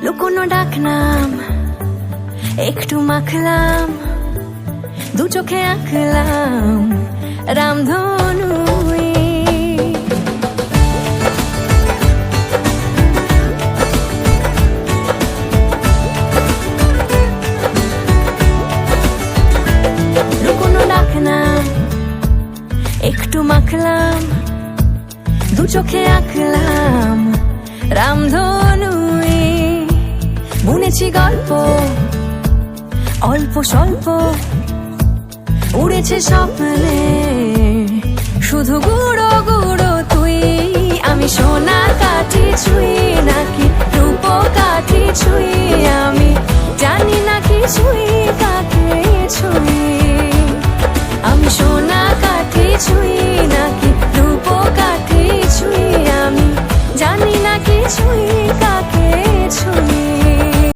লুকোনো ডাকনাম একটু মাখলাম, দু চোখে আঁকলাম রামধনু। লুকোনো ডাকনাম একটু মাখলাম, দু চোখে আঁকলাম রামধনু। বুনেছি গল্প অল্প স্বল্প, উড়েছে স্বপ্নে শুধু গুঁড়ো গুঁড়ো তুই। আমি সোনার কাঠি ছুঁই নাকি রূপো কাঠি ছুঁই,